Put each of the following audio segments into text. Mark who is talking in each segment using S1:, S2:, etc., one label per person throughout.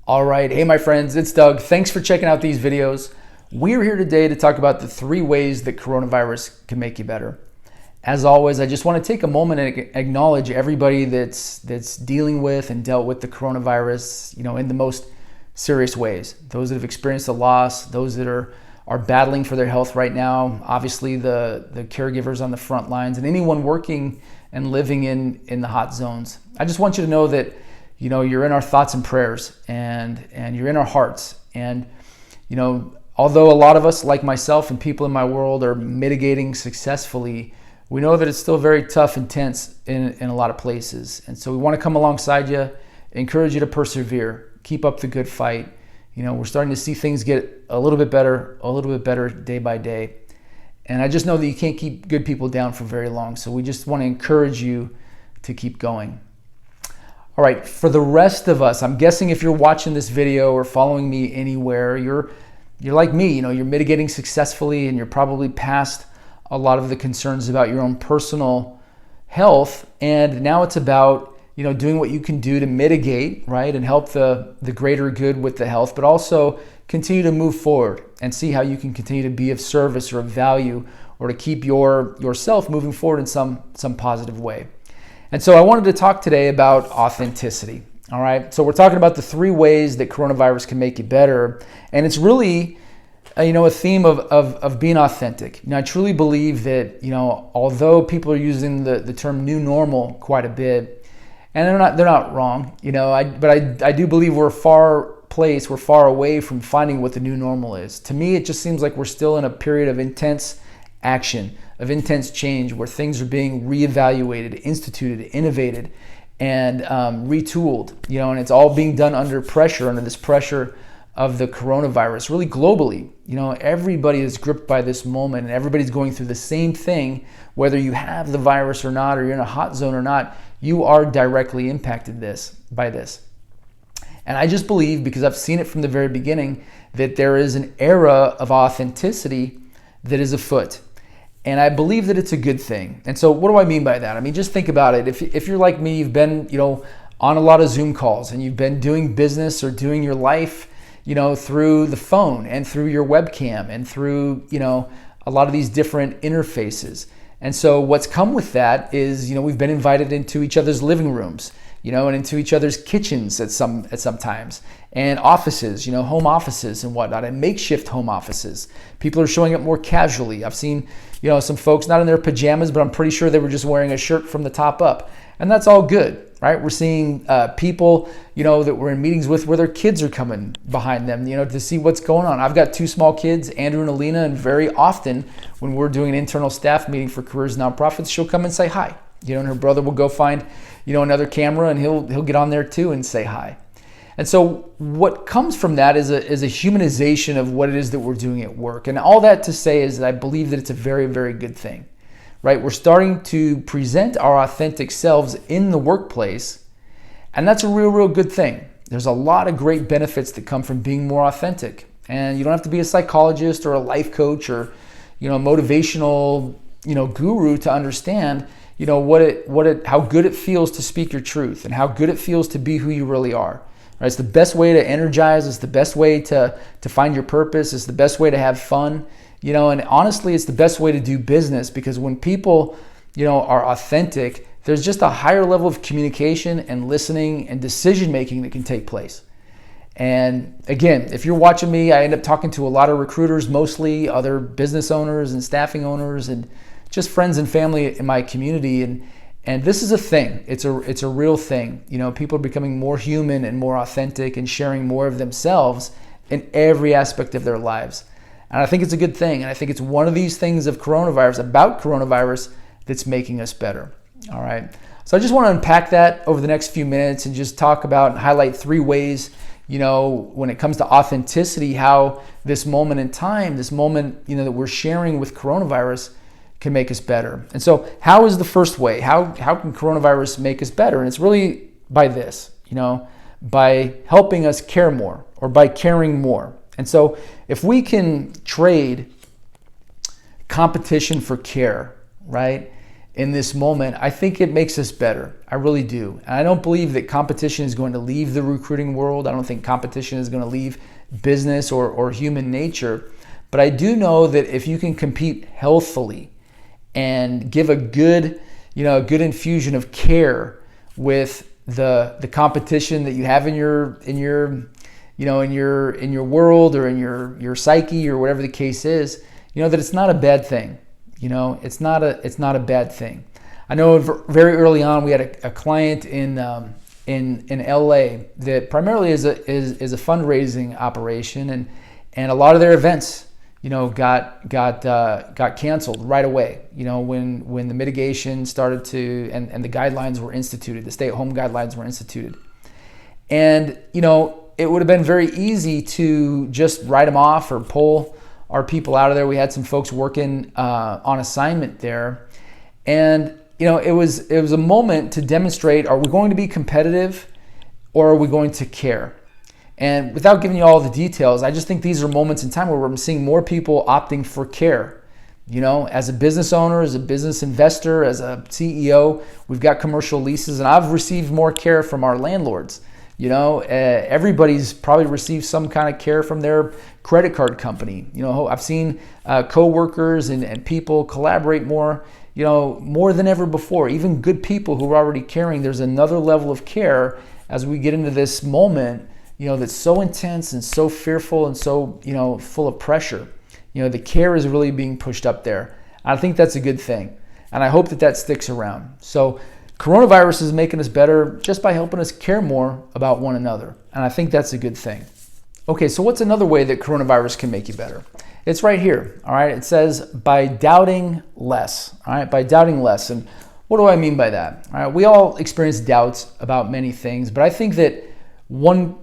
S1: All right, hey my friends, it's Doug. Thanks for checking out these videos. We're here today to talk about the 3 ways that coronavirus can make you better. As always, I just want to take a moment and acknowledge everybody that's dealing with and dealt with the coronavirus, in the most serious ways. Those that have experienced a loss, those that are battling for their health right now, obviously the caregivers on the front lines, and anyone working and living in the hot zones. I just want you to know that you're in our thoughts and prayers, and you're in our hearts. And although a lot of us, like myself and people in my world, are mitigating successfully, we know that it's still very tough and tense in a lot of places. And so we want to come alongside you, encourage you to persevere, keep up the good fight. We're starting to see things get a little bit better day by day. And I just know that you can't keep good people down for very long. So we just want to encourage you to keep going. All right, for the rest of us, I'm guessing if you're watching this video or following me anywhere, you're like me, you're mitigating successfully, and you're probably past a lot of the concerns about your own personal health. And now it's about, doing what you can do to mitigate, right, and help the greater good with the health, but also continue to move forward and see how you can continue to be of service or of value, or to keep yourself moving forward in some positive way. And so I wanted to talk today about authenticity. All right. So we're talking about the 3 ways that coronavirus can make you better. And it's really, a theme of being authentic. I truly believe that, although people are using the term new normal quite a bit, and they're not wrong, but I do believe we're far away from finding what the new normal is. To me, it just seems like we're still in a period of intense action, of intense change, where things are being reevaluated, instituted, innovated, and retooled, and it's all being done under this pressure of the coronavirus, really globally. Everybody is gripped by this moment, and everybody's going through the same thing, whether you have the virus or not, or you're in a hot zone or not. You are directly impacted by this. And I just believe, because I've seen it from the very beginning, that there is an era of authenticity that is afoot. And I believe that it's a good thing. And so what do I mean by that? I mean, just think about it. If you're like me, you've been, on a lot of Zoom calls, and you've been doing business or doing your life, through the phone and through your webcam and through, a lot of these different interfaces. And so what's come with that is, we've been invited into each other's living rooms, and into each other's kitchens at some times, and offices, home offices and whatnot, and makeshift home offices. People are showing up more casually. I've seen, some folks not in their pajamas, but I'm pretty sure they were just wearing a shirt from the top up. And that's all good, right? We're seeing people, that we're in meetings with, where their kids are coming behind them, to see what's going on. I've got 2 small kids, Andrew and Alina, and very often when we're doing an internal staff meeting for Careers Nonprofits, she'll come and say hi. And her brother will go find, another camera, and he'll get on there too and say hi. And so what comes from that is a humanization of what it is that we're doing at work. And all that to say is that I believe that it's a very, very good thing, right? We're starting to present our authentic selves in the workplace, and that's a real, real good thing. There's a lot of great benefits that come from being more authentic. And you don't have to be a psychologist or a life coach or, motivational, guru to understand, how good it feels to speak your truth, and how good it feels to be who you really are. Right? It's the best way to energize. It's the best way to find your purpose. It's the best way to have fun. And honestly, it's the best way to do business, because when people, are authentic, there's just a higher level of communication and listening and decision making that can take place. And again, if you're watching me, I end up talking to a lot of recruiters, mostly other business owners and staffing owners, and just friends and family in my community. And this is a thing. It's a real thing. People are becoming more human and more authentic and sharing more of themselves in every aspect of their lives. And I think it's a good thing. And I think it's one of these things about coronavirus, that's making us better. All right. So I just want to unpack that over the next few minutes and just talk about and highlight 3 ways, when it comes to authenticity, how this moment in time, that we're sharing with coronavirus, can make us better. And so how is the first way? How can coronavirus make us better? And it's really by this, by helping us care more, or by caring more. And so if we can trade competition for care, right? in this moment, I think it makes us better. I really do. And I don't believe that competition is going to leave the recruiting world. I don't think competition is going to leave business or human nature. But I do know that if you can compete healthily and give a good infusion of care with the competition that you have in your world or in your psyche or whatever the case is, that it's not a bad thing. It's not a bad thing. I know very early on we had a client in LA that primarily is a fundraising operation, and a lot of their events got canceled right away. When the mitigation started to and the guidelines were instituted, the stay-at-home guidelines were instituted, and it would have been very easy to just write them off or pull our people out of there. We had some folks working on assignment there, and it was a moment to demonstrate: are we going to be competitive, or are we going to care? And without giving you all the details, I just think these are moments in time where I'm seeing more people opting for care. As a business owner, as a business investor, as a CEO, we've got commercial leases, and I've received more care from our landlords. Everybody's probably received some kind of care from their credit card company. I've seen coworkers and people collaborate more than ever before. Even good people who are already caring, there's another level of care as we get into this moment, that's so intense and so fearful and so, full of pressure. The care is really being pushed up there. I think that's a good thing. And I hope that sticks around. So coronavirus is making us better just by helping us care more about one another. And I think that's a good thing. Okay, so what's another way that coronavirus can make you better? It's right here, all right? It says by doubting less, all right? By doubting less. And what do I mean by that? All right, we all experience doubts about many things, but I think that one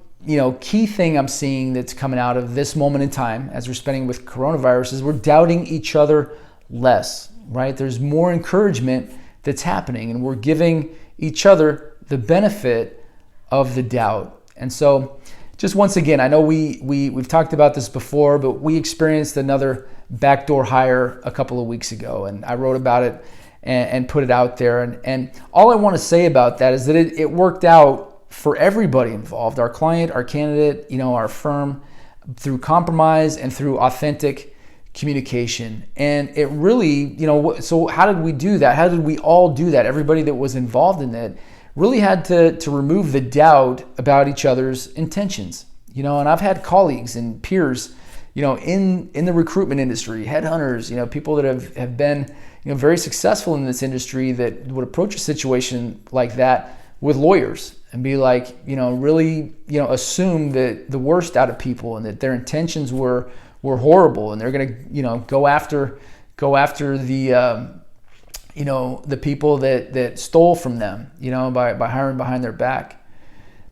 S1: key thing I'm seeing that's coming out of this moment in time as we're spending with coronavirus is we're doubting each other less, right? There's more encouragement that's happening, and we're giving each other the benefit of the doubt. And so just once again, I know we've talked about this before, but we experienced another backdoor hire a couple of weeks ago, and I wrote about it and put it out there. And all I want to say about that is that it worked out for everybody involved, our client, our candidate, our firm, through compromise and through authentic communication. And it really, so how did we do that? How did we all do that? Everybody that was involved in it really had to remove the doubt about each other's intentions. And I've had colleagues and peers, in the recruitment industry, headhunters, people that have been, very successful in this industry that would approach a situation like that with lawyers and be like, really, assume that the worst out of people and that their intentions were horrible, and they're going to, go after the, the people that stole from them, by hiring behind their back.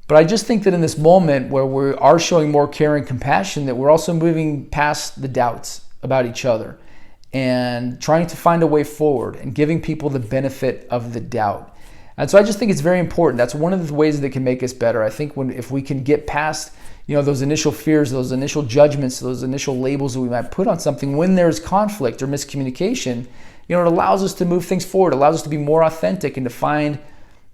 S1: But I just think that in this moment where we are showing more care and compassion, that we're also moving past the doubts about each other and trying to find a way forward and giving people the benefit of the doubt. And so I just think it's very important. That's one of the ways that can make us better. I think if we can get past, those initial fears, those initial judgments, those initial labels that we might put on something when there's conflict or miscommunication, it allows us to move things forward, allows us to be more authentic and to find,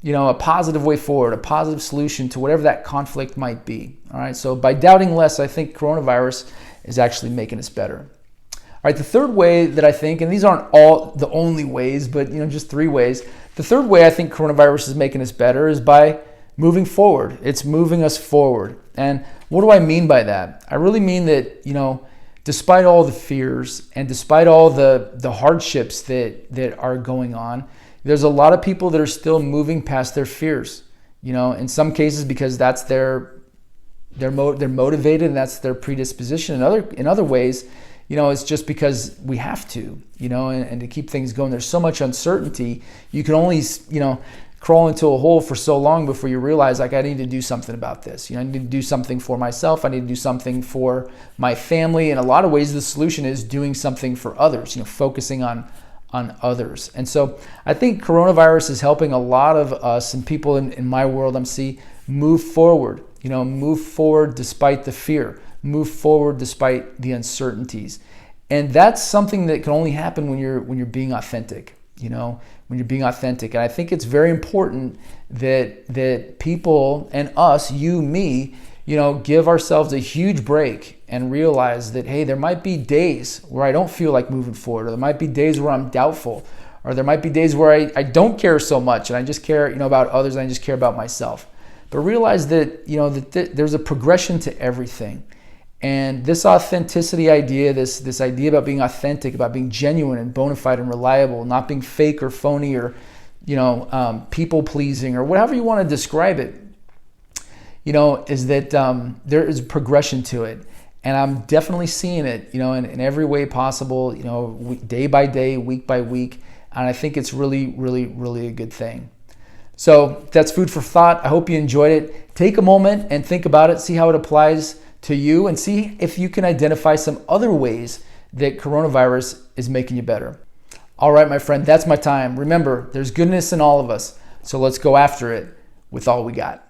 S1: a positive way forward, a positive solution to whatever that conflict might be. All right. So by doubting less, I think coronavirus is actually making us better. All right, the third way that I think, and these aren't all the only ways, but just 3 ways. The third way I think coronavirus is making us better is by moving forward. It's moving us forward. And what do I mean by that? I really mean that, despite all the fears and despite all the hardships that are going on, there's a lot of people that are still moving past their fears. In some cases because that's they're motivated and that's their predisposition. In other ways, it's just because we have to, and to keep things going. There's so much uncertainty. You can only, crawl into a hole for so long before you realize, like, I need to do something about this. I need to do something for myself. I need to do something for my family. In a lot of ways, the solution is doing something for others, focusing on others. And so I think coronavirus is helping a lot of us and people in my world I'm seeing move forward, move forward despite the fear. Move forward despite the uncertainties. And that's something that can only happen when you're being authentic. when you're being authentic. And I think it's very important that people and us, you, me, give ourselves a huge break and realize that, hey, there might be days where I don't feel like moving forward, or there might be days where I'm doubtful, or there might be days where I don't care so much and I just care, about others, and I just care about myself. But realize that, that there's a progression to everything. And this authenticity idea, this idea about being authentic, about being genuine and bona fide and reliable, not being fake or phony or, people pleasing or whatever you want to describe it, is that there is progression to it. And I'm definitely seeing it, in every way possible, day by day, week by week. And I think it's really, really, really a good thing. So that's food for thought. I hope you enjoyed it. Take a moment and think about it, see how it applies to you, and see if you can identify some other ways that coronavirus is making you better. All right, my friend, that's my time. Remember, there's goodness in all of us. So let's go after it with all we got.